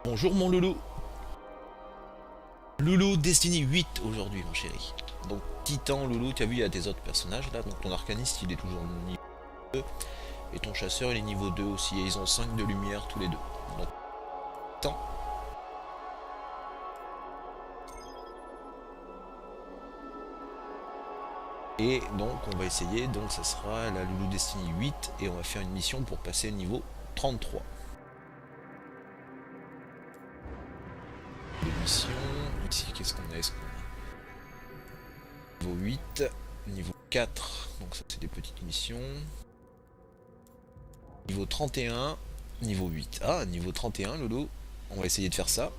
Bonjour mon loulou. Loulou Destiny 8 aujourd'hui mon chéri. Donc Titan, Loulou, tu as vu il y a des autres personnages là, donc ton arcaniste il est toujours niveau 2 et ton chasseur il est niveau 2 aussi et ils ont 5 de lumière tous les deux. Donc Titan. Et donc on va essayer, donc ça sera la Loulou Destiny 8 et on va faire une mission pour passer niveau 33. Les missions, ici qu'est-ce qu'on a, niveau 8, niveau 4, donc ça c'est des petites missions. Niveau 31, niveau 8. Ah, niveau 31 Loulou, on va essayer de faire ça.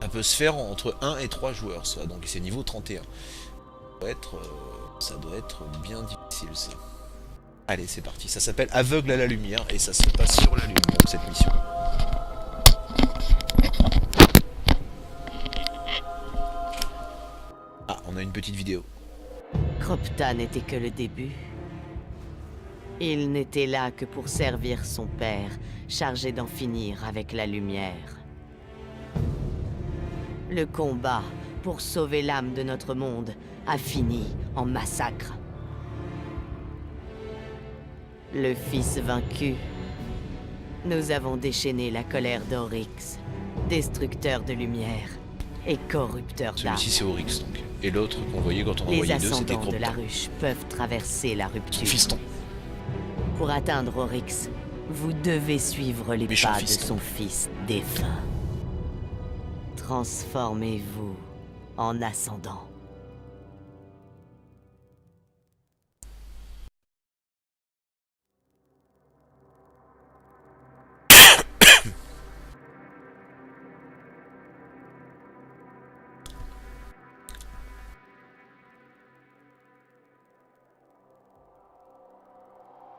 Ça peut se faire entre 1 et 3 joueurs, ça, donc c'est niveau 31. Ça doit être bien difficile ça. Allez c'est parti, ça s'appelle Aveugle à la lumière et ça se passe sur la lune donc cette mission. Ah, on a une petite vidéo. Cropta n'était que le début. Il n'était là que pour servir son père, chargé d'en finir avec la lumière. Le combat pour sauver l'âme de notre monde a fini en massacre. Le fils vaincu, nous avons déchaîné la colère d'Oryx, destructeur de lumière et corrupteur d'âme. Celui-ci c'est Oryx donc. Et l'autre qu'on voyait quand on Les envoyait deux c'était ascendants de la Cropta. ruche peuvent traverser la rupture. Fiston. Pour atteindre Oryx, vous devez suivre les Méchant pas fiston. de son fils défunt. Transformez-vous en ascendant.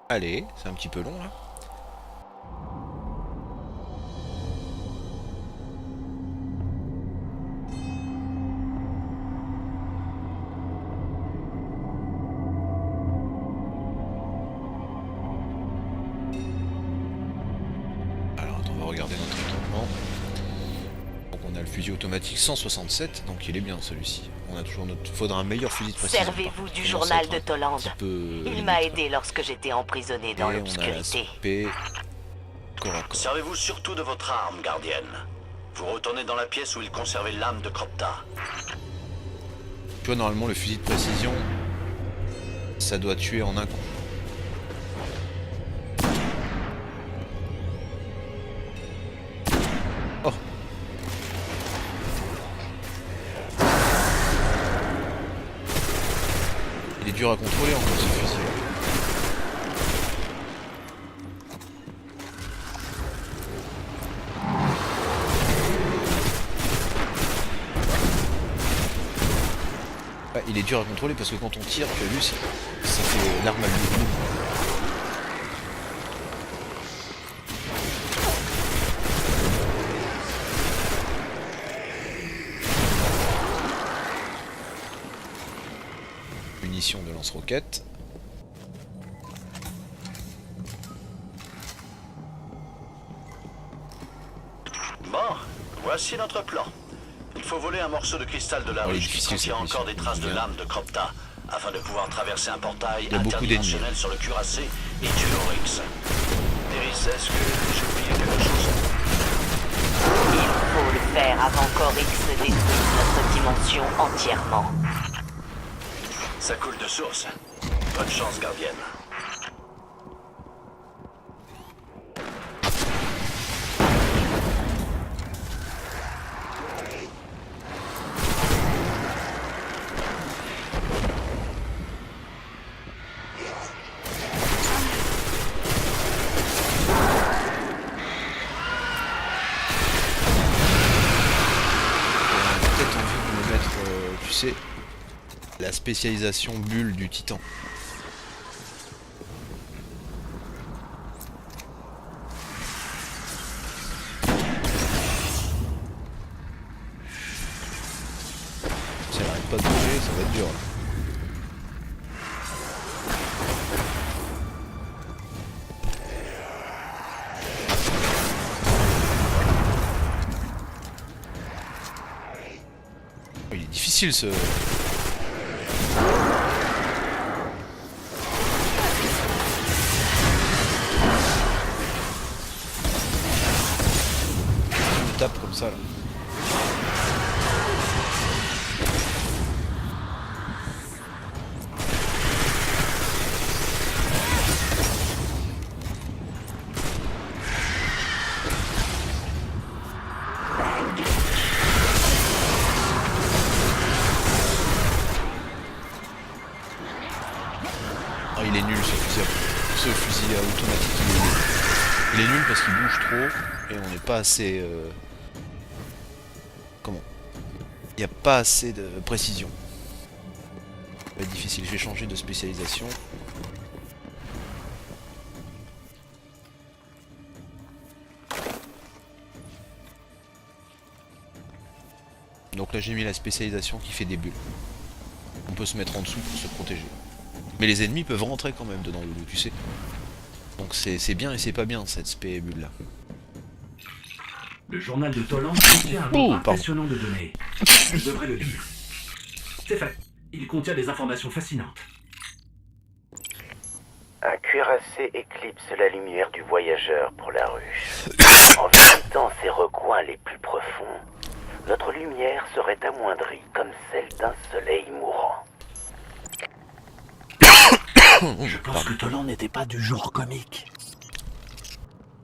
Allez, c'est un petit peu long là. Alors attends, on va regarder notre équipement. Donc on a le fusil automatique 167, donc il est bien celui-ci. On a toujours notre... Faudra un meilleur fusil de précision. Servez-vous du Commence à journal être de un Toland. petit peu Il limite, m'a là. aidé lorsque j'étais emprisonné dans Et on a la l'obscurité. spé corps à corps. Servez-vous surtout de votre arme, gardienne. Vous retournez dans la pièce où il conservait l'âme de Cropta. Tu vois, normalement, le fusil de précision, ça doit tuer en un coup. Oh! Il est dur à contrôler en fait, ce fusil. Il est dur à contrôler parce que quand on tire, tu as vu, ça fait l'arme à l'huile. Munitions de lance-roquettes. Bon, voici notre plan. Il faut voler un morceau de cristal de la Oh, il est ruche qui difficile, contient cette encore mission. des traces de Bien. l'âme de Cropta, afin de pouvoir traverser un portail Il y a beaucoup d'ennemis. interdimensionnel sur le cuirassé et tuer Oryx. Iris, est-ce que j'ai oublié quelque chose? Il faut le faire avant qu'Oryx ne détruise notre dimension entièrement. Ça coule de source. Bonne chance, gardienne. Peut-être envie de me mettre, tu sais, la spécialisation bulle du titan. Si elle arrête pas de bouger, ça va être dur là. difficile ce... Il me tape comme ça là. Oh, il est nul ce fusil automatique, il est nul parce qu'il bouge trop et on n'est pas assez... Comment? Il n'y a pas assez de précision. Ça va être difficile, je vais changer de spécialisation. Donc là j'ai mis la spécialisation qui fait des bulles. On peut se mettre en dessous pour se protéger. Mais les ennemis peuvent rentrer quand même dedans, Loulou, tu sais. Donc c'est bien et c'est pas bien cette spé bulle là. Le journal de Toland contient un nombre impressionnant de données. Je devrais le lire. C'est fait. Il contient des informations fascinantes. Un cuirassé éclipse la lumière du voyageur pour la ruche. En visitant ses recoins les plus profonds, notre lumière serait amoindrie comme celle d'un soleil mourant. Je pense que Toland n'était pas du genre comique.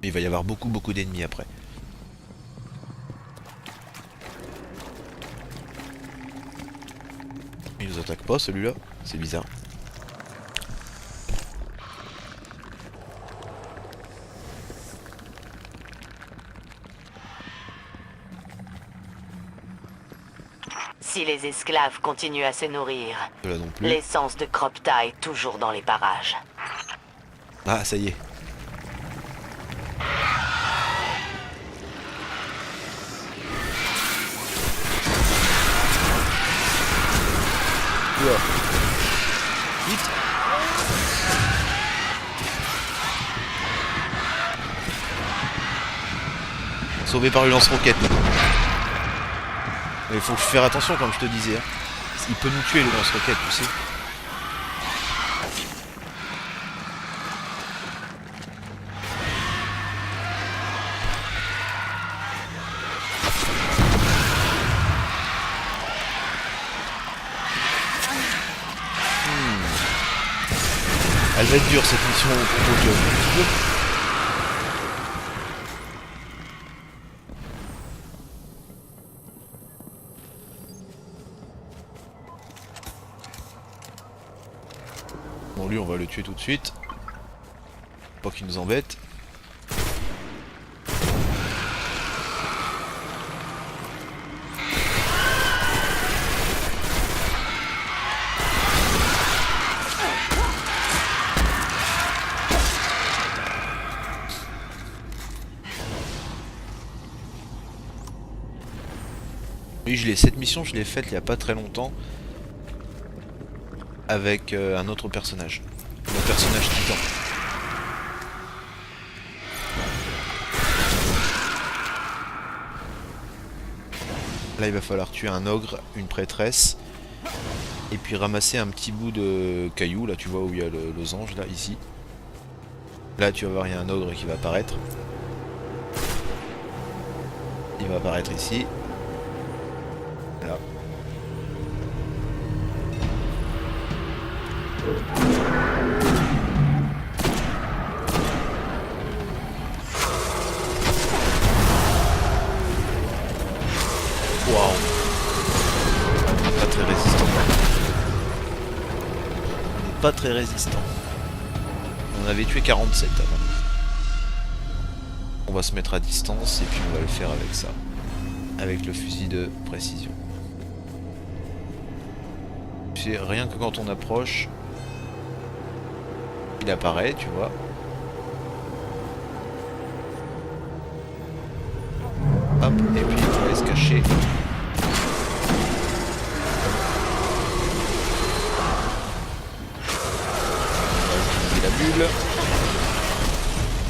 Il va y avoir beaucoup d'ennemis après. Il nous attaque pas celui-là, c'est bizarre. Si les esclaves continuent à se nourrir, Là non plus. l'essence de Cropta est toujours dans les parages. Ah ça y est. Oula. Vite. Sauvé par une lance-roquette. Mais il faut faire attention comme je te disais. Hein. Il peut nous tuer le lance-roquette, tu sais. Elle va être dure cette mission pour Tokyo. Bon lui on va le tuer tout de suite. Pas qu'il nous embête. Oui, cette mission je l'ai faite il y a pas très longtemps avec un autre personnage. Mon personnage titan. Là il va falloir tuer un ogre, une prêtresse, et puis ramasser un petit bout de caillou, là tu vois où il y a le losange, là, ici. Là tu vas voir il y a un ogre qui va apparaître. Il va apparaître ici. Là. Waouh. On n'est pas très résistant. On n'est pas très résistant. On avait tué 47 avant. On va se mettre à distance et puis on va le faire avec ça. Avec le fusil de précision. C'est rien que quand on approche, il apparaît, tu vois. Hop, et puis on va se cacher. On va utiliser la bulle.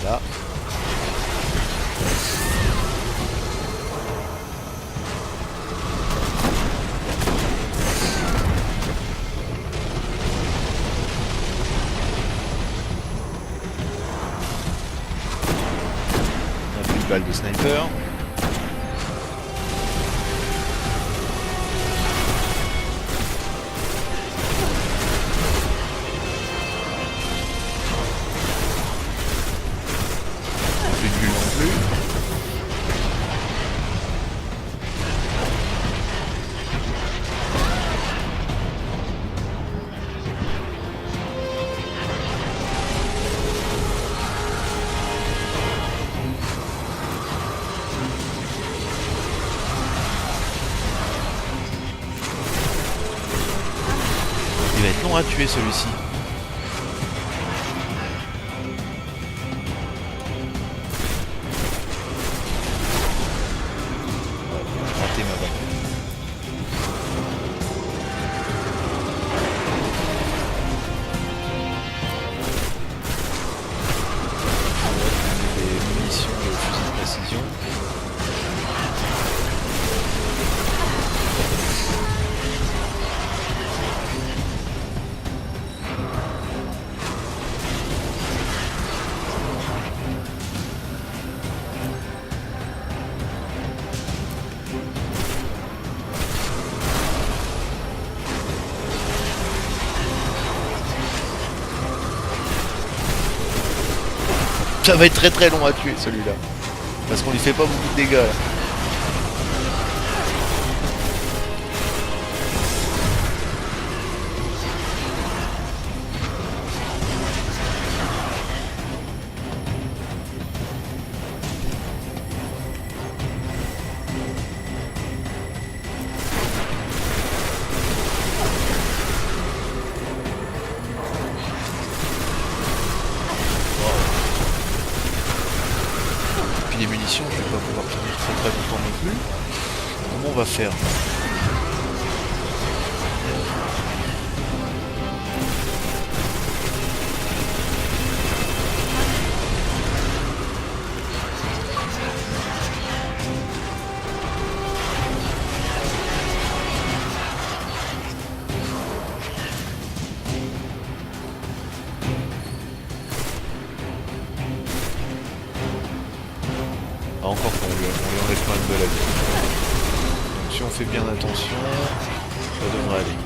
Là. balles de sniper. Plus de bulles non plus. Il va être long à tuer celui-ci. Raté ma balle. Des munitions de fusil de précision. Ça va être très très long à tuer celui-là. Parce qu'on lui fait pas beaucoup de dégâts là. Puis les munitions, je vais pas pouvoir tenir très très longtemps non plus. Comment on va faire? Ah, encore qu'on lui enlève quand même de la vie. Donc si on fait bien attention, ça devrait aller.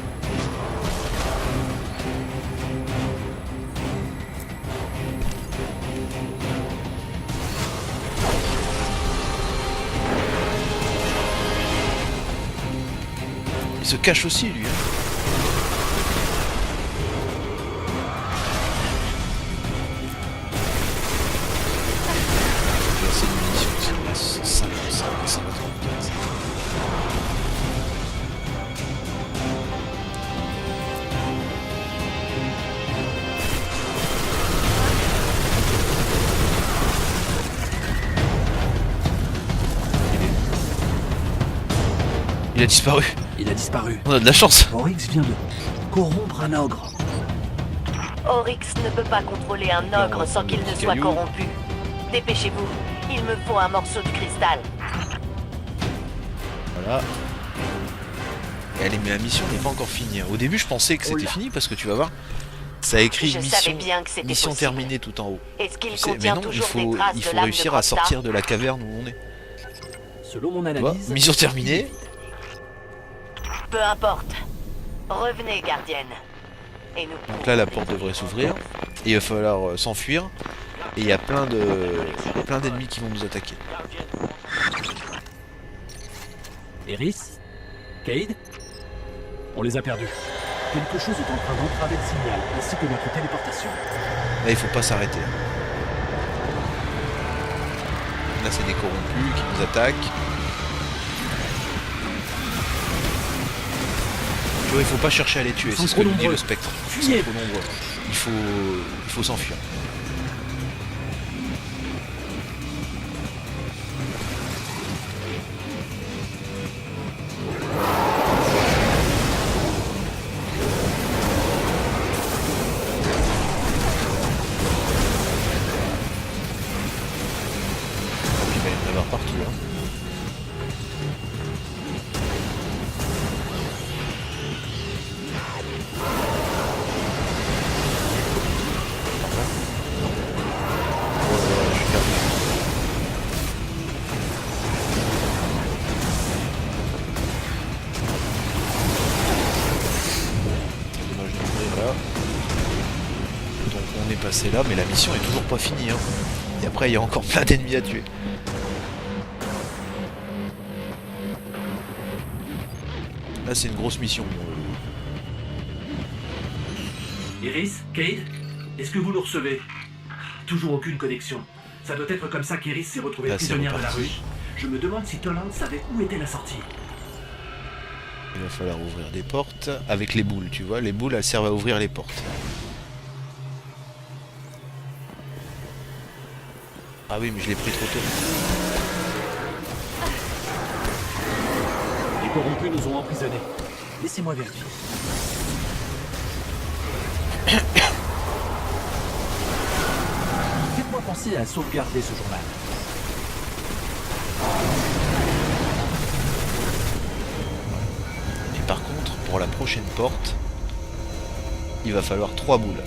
Il se cache aussi lui. J'ai assez de munitions, c'est 55, 134. Il a disparu. Il a disparu. On a de la chance. Oryx vient de corrompre un ogre. Oryx ne peut pas contrôler un ogre sans qu'il ne soit Caillou. corrompu. Dépêchez-vous, il me faut un morceau de cristal. Voilà. Et allez, mais la mission n'est pas encore finie. Au début, je pensais que c'était fini parce que tu vas voir, ça a écrit Je mission, savais bien que c'était mission possible. terminée tout en haut. Est-ce qu'il Tu sais, mais contient non, toujours des traces il de faut l'âme réussir de à Granta sortir de la caverne où on est. Selon mon Tu vois, analyse... mission terminée. Peu importe. Revenez, gardienne. Et nous Donc là, la porte devrait s'ouvrir. Et il va falloir s'enfuir. Et il y a plein d'ennemis qui vont nous attaquer. Eris, Cade, on les a perdus. Quelque chose est en train d'entraver le signal, ainsi que notre téléportation. Là, il faut pas s'arrêter. Là, c'est des corrompus qui nous attaquent. Tu vois, il faut pas chercher à les tuer, Ils sont c'est ce que trop nous dit nombreux. le spectre. Ils Fuyez. sont trop nombreux. Il faut s'enfuir. Il va y en avoir partout. Hein. passer là, mais la mission est toujours pas finie. Hein. Et après, il y a encore plein d'ennemis à tuer. Là, c'est une grosse mission. Iris, Cade, est-ce que vous nous recevez? Toujours aucune connexion. Ça doit être comme ça qu'Iris s'est retrouvée Là, c'est prisonnière de la reparti. ruche. Je me demande si Toland savait où était la sortie. Il va falloir ouvrir des portes avec les boules, tu vois. Les boules, elles servent à ouvrir les portes. Ah oui, mais je l'ai pris trop tôt. Les corrompus nous ont emprisonnés. Laissez-moi vérifier. Faites-moi penser à sauvegarder ce journal. Et par contre, pour la prochaine porte, il va falloir 3 boules.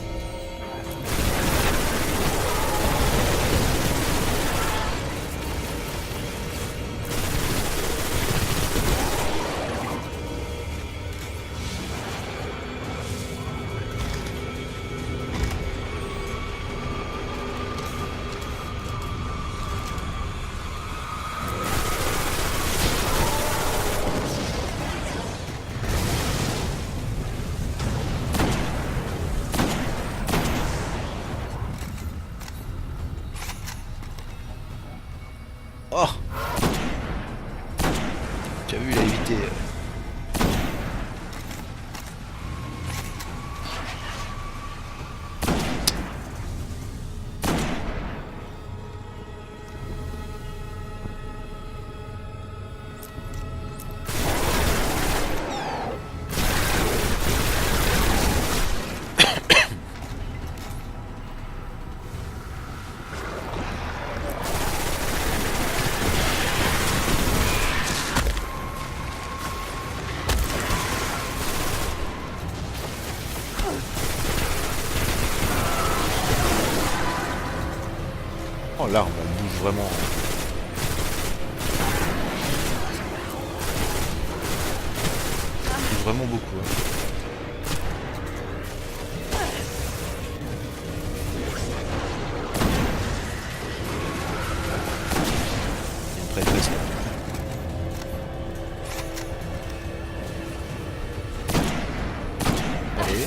Oh! Tu as vu, il a évité. Oh, l'arme, elle bouge vraiment. Elle bouge vraiment beaucoup. Hein. Il y a une prêtresse là. Allez.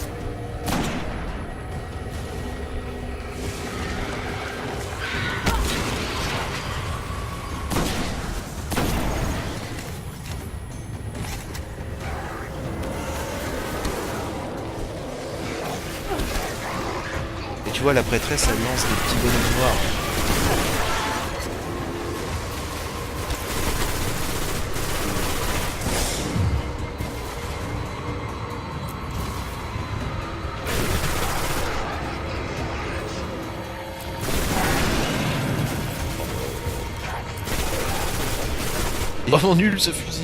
Et tu vois, la prêtresse, elle lance des petits bonhommes noirs. Il est vraiment nul ce fusil.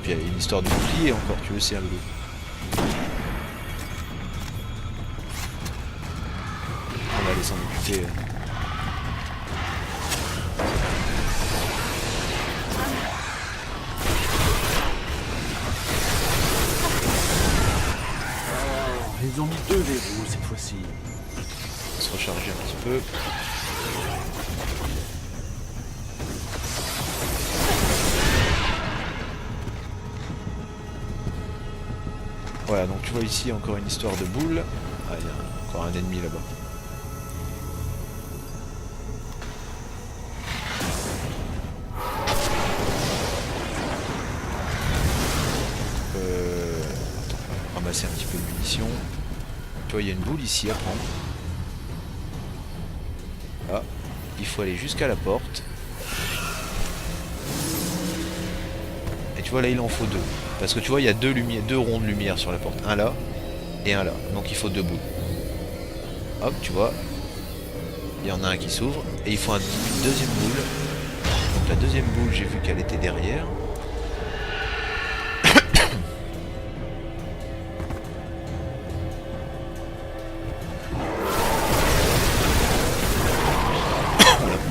Puis il y a une histoire de bouclier encore, tu veux, c'est un loup. On va aller s'en occuper. Ils ont mis 2 verrous cette fois-ci. On va se recharger un petit peu. Voilà, donc tu vois ici encore une histoire de boule. Ah, il y a encore un ennemi là-bas. Attends, ramasser un petit peu de munitions. Tu vois, il y a une boule ici à prendre. Là, il faut aller jusqu'à la porte. Et tu vois, là, il en faut 2. Parce que tu vois, il y a 2 ronds de lumière sur la porte. Un là et un là. Donc il faut 2 boules. Hop, tu vois. Il y en a un qui s'ouvre. Et il faut une deuxième boule. Donc la deuxième boule, j'ai vu qu'elle était derrière.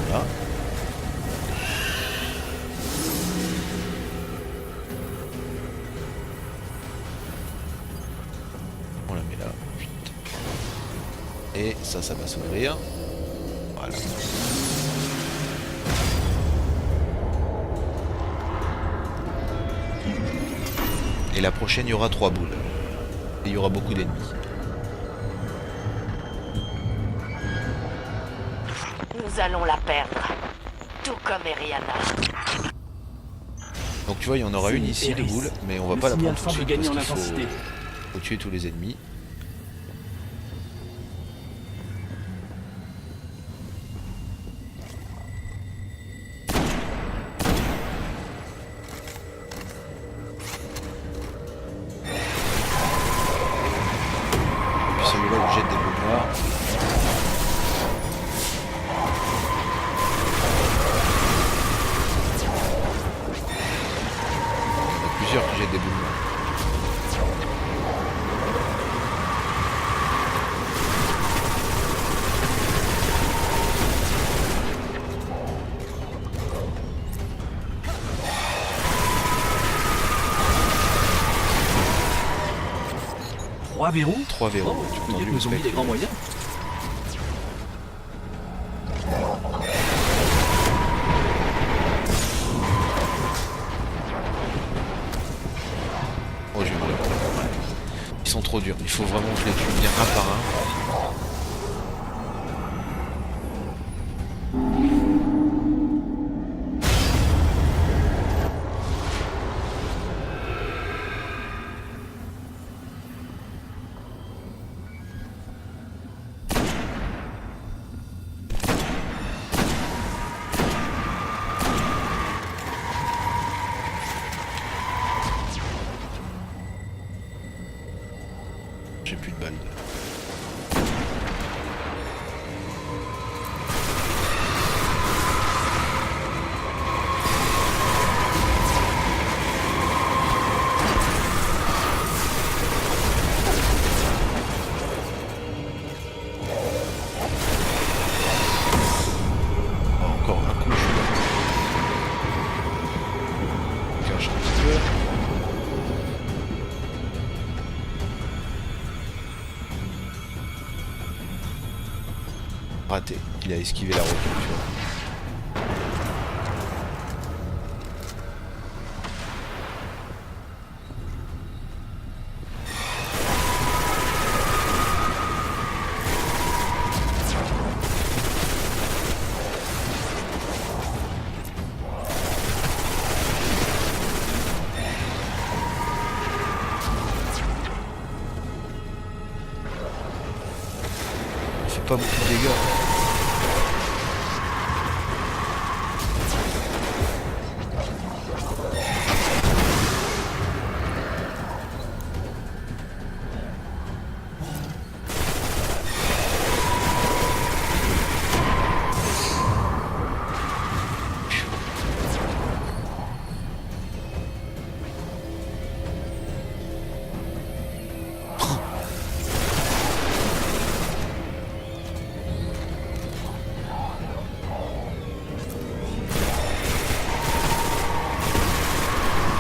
Voilà. terminé. Ça va s'ouvrir. Voilà. Et la prochaine, il y aura 3 boules. Et il y aura beaucoup d'ennemis. Nous allons la perdre. Tout comme Eriana. Donc tu vois, il y en aura C'est une ici de Eris. boule, mais on va Le pas la signal prendre tout de semble suite gagner parce en qu'il intensité. faut tuer tous les ennemis. Puis celui-là, il jette des boules noires. Il y en a plusieurs qui jettent des boules noires. Trois verrous. 3 verrous, Oh, tu tu as peux dire entendu que le nous ont mis des spectre. grands moyens. Oh, je vais mourir. Ils sont trop durs, il faut vraiment que je les tue bien un par un. J'ai plus de balles. Oh, encore un coup, je cache un petit peu. Raté, il a esquivé la roquette, tu vois. Il fait pas beaucoup de dégâts.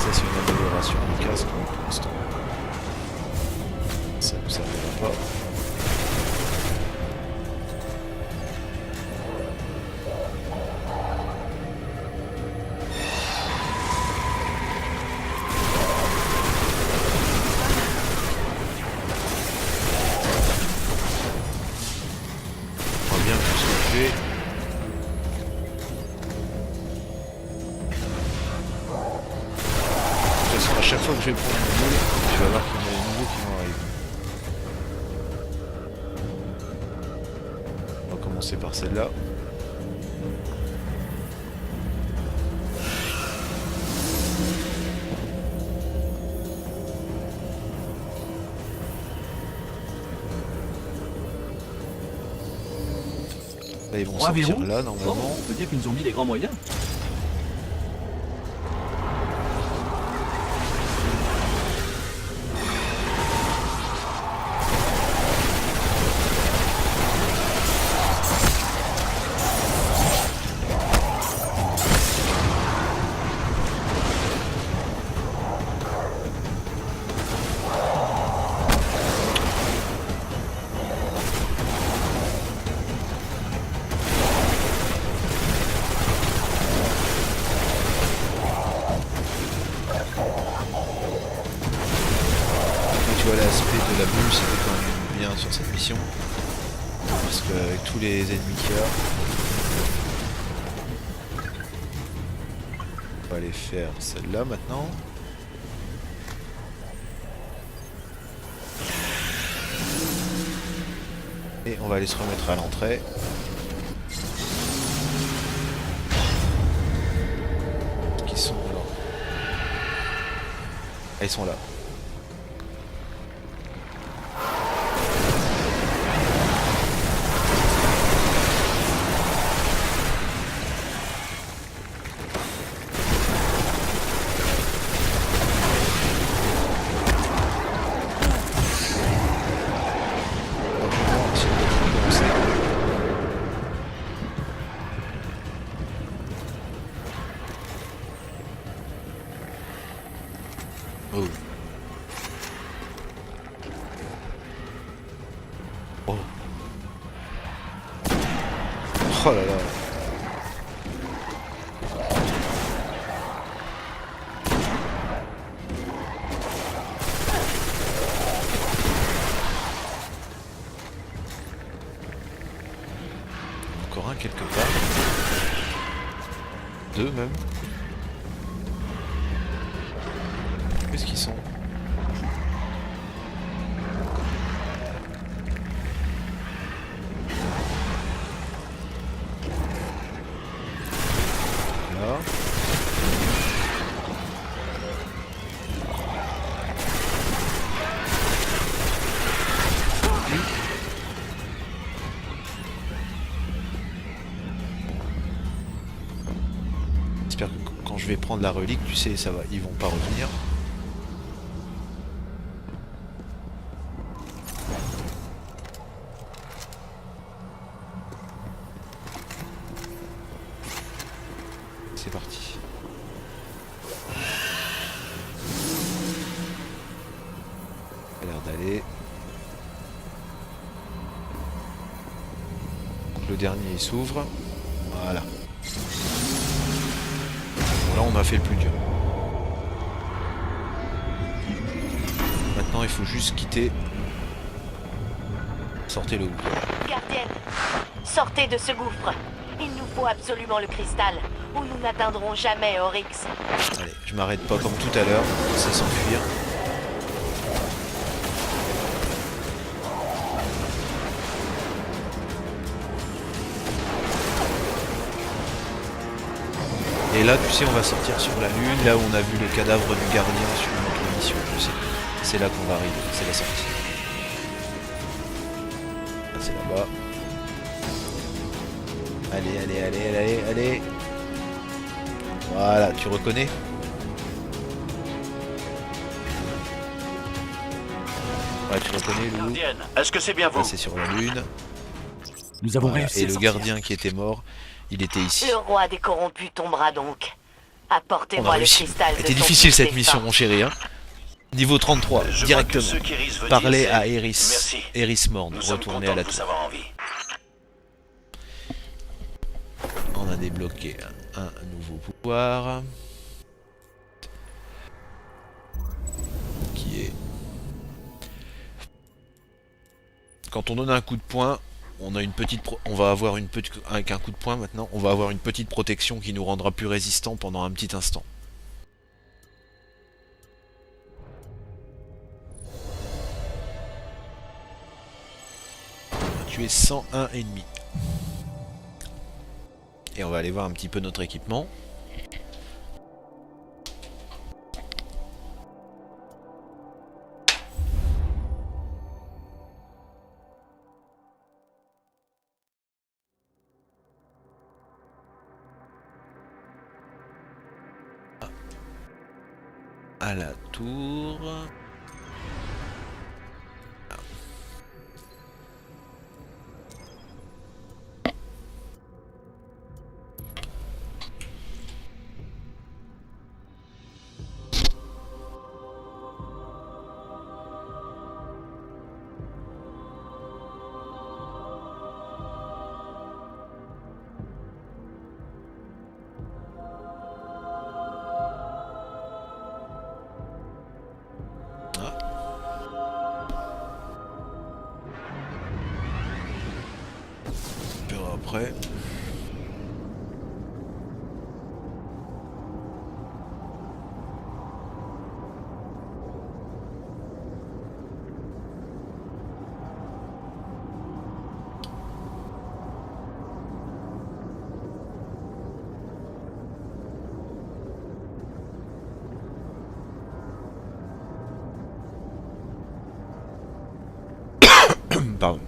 Ça c'est une amélioration du casque mais pour l'instant. Ça ne servira pas. On va bien tout ce qu'on fait. De toute façon, à chaque fois que je vais prendre une boule, tu vas voir qu'il y en a des nouveaux qui vont arriver. On va commencer par celle-là. Là, ils vont Trois sortir verrous. là, Oh, normalement. on peut dire qu'ils nous ont mis des grands moyens. la bulle c'était quand même bien sur cette mission. Parce qu'avec tous les ennemis qu'il y a, on va aller faire celle-là maintenant. Et on va aller se remettre à l'entrée. Qui sont là? Ah, ils sont là. Oh. Oh. Oh là là. Encore un quelque part. Deux même. Qu'est-ce qu'ils sont? Là. J'espère que quand je vais prendre la relique, tu sais, ça va, ils vont pas revenir. C'est parti. Ça a l'air d'aller. Donc le dernier il s'ouvre. Voilà. Bon, là on a fait le plus dur. Maintenant il faut juste quitter. Sortez le gouffre. Gardienne, sortez de ce gouffre. Il nous faut absolument le cristal, ou nous n'atteindrons jamais Oryx. Allez, je m'arrête pas comme tout à l'heure. C'est s'enfuir. Et là, tu sais, on va sortir sur la lune, là où on a vu le cadavre du gardien sur notre mission, tu sais. C'est là qu'on va arriver, c'est la sortie. Là, c'est là-bas. Allez, allez, allez, allez, allez. Voilà, tu reconnais? Ouais, tu reconnais, Loulou? Gardienne, est-ce que c'est bien vous? Là, c'est sur la lune. Nous avons Voilà. réussi Et à le sortir. gardien qui était mort, il était ici. Le roi des corrompus tombera donc. On a Apportez-moi le réussi. cristal de C'était ton difficile fils cette défunt. mission, mon chéri. Hein. Niveau 33, Je vois que directement. ce qu'Iris veut Parler dire, à c'est Eris. merci. Eris Morn, Nous sommes retourner contents à la de vous tour. avoir en vie. On a débloqué un nouveau pouvoir. Qui est... Quand on donne un coup de poing, on a une petite on va avoir une petite avec un coup de poing maintenant, on va avoir une petite protection qui nous rendra plus résistants pendant un petit instant. On a tué 101 ennemis. Et on va aller voir un petit peu notre équipement. À la tour. après. Pardon.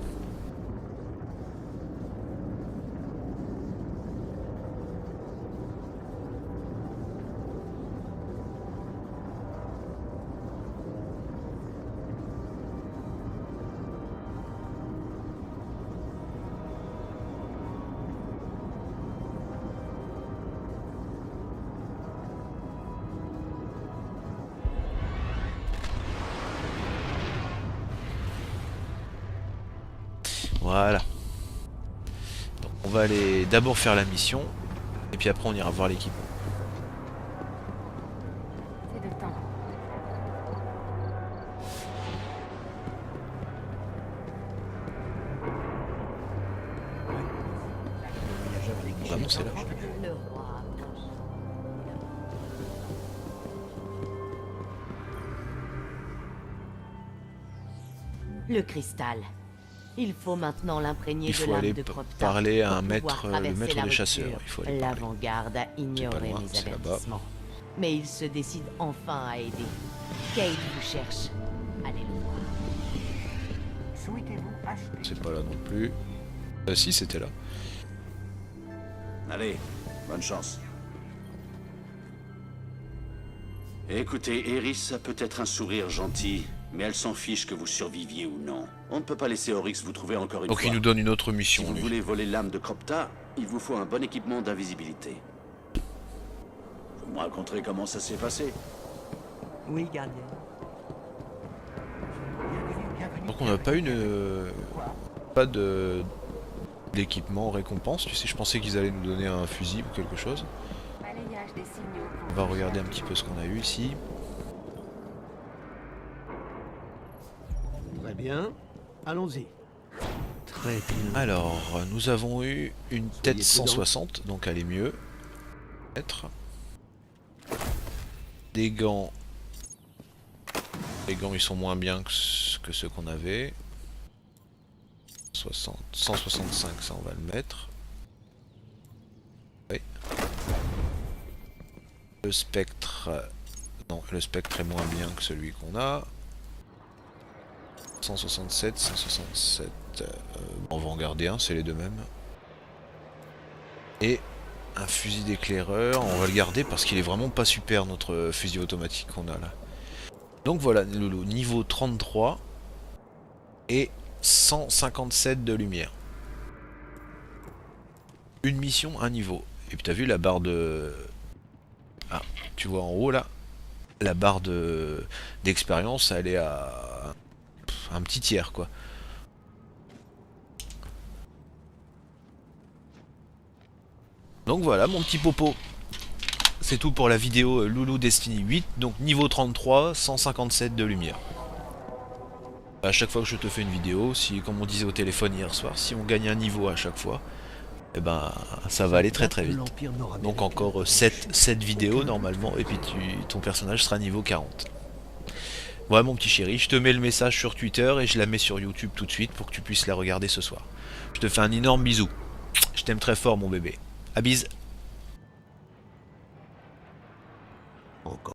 Voilà. Donc on va aller d'abord faire la mission, et puis après on ira voir l'équipement. C'est de temps. Vraiment c'est là. Le roi approche. Le cristal. Il faut maintenant l'imprégner Il de faut l'âme aller de Cropta parler à pour un pouvoir maître, le traverser maître la des chasseurs. rupture. Il faut aller parler. L'avant-garde a ignoré loin, mes c'est là-bas. avertissements. Mais il se décide enfin à aider. Kate vous cherche. Allez le voir. Souhaitez-vous acheter? C'est pas là non plus. Si, c'était là. Allez, bonne chance. Écoutez, Eris a peut-être un sourire gentil, mais elle s'en fiche que vous surviviez ou non. On ne peut pas laisser Oryx vous trouver encore une Donc fois. il nous donne une autre Si mission, vous lui. voulez voler l'âme de Cropta, il vous faut un bon équipement d'invisibilité. Vous me raconterez comment ça s'est passé. Oui, gardien. Donc on n'a pas une... pas de... d'équipement récompense, tu sais, je pensais qu'ils allaient nous donner un fusil ou quelque chose. Balayage des signaux. On va regarder un petit peu ce qu'on a eu ici. Très bien. Allons-y. Très bien. Alors, nous avons eu une tête Soyez prudents. 160, donc elle est mieux. Peut-être. Des gants. Les gants ils sont moins bien que ceux qu'on avait. 165, ça on va le mettre. Oui. Le spectre. Non, le spectre est moins bien que celui qu'on a. 167. On va en garder un, c'est les deux mêmes. Et un fusil d'éclaireur, on va le garder parce qu'il est vraiment pas super notre fusil automatique qu'on a là. Donc voilà, Loulou, niveau 33 et 157 de lumière. Une mission, un niveau. Et puis t'as vu la barre de... Ah, tu vois en haut là, la barre d'expérience, elle est à un petit tiers quoi. Donc voilà mon petit popo. C'est tout pour la vidéo Loulou Destiny 8. Donc niveau 33, 157 de lumière. À chaque fois que je te fais une vidéo, si comme on disait au téléphone hier soir, si on gagne un niveau à chaque fois, eh ben ça va aller très très vite. Donc encore 7 vidéos normalement, et puis ton personnage sera niveau 40. Voilà mon petit chéri, je te mets le message sur Twitter et je la mets sur YouTube tout de suite pour que tu puisses la regarder ce soir. Je te fais un énorme bisou. Je t'aime très fort mon bébé. À bise. Encore.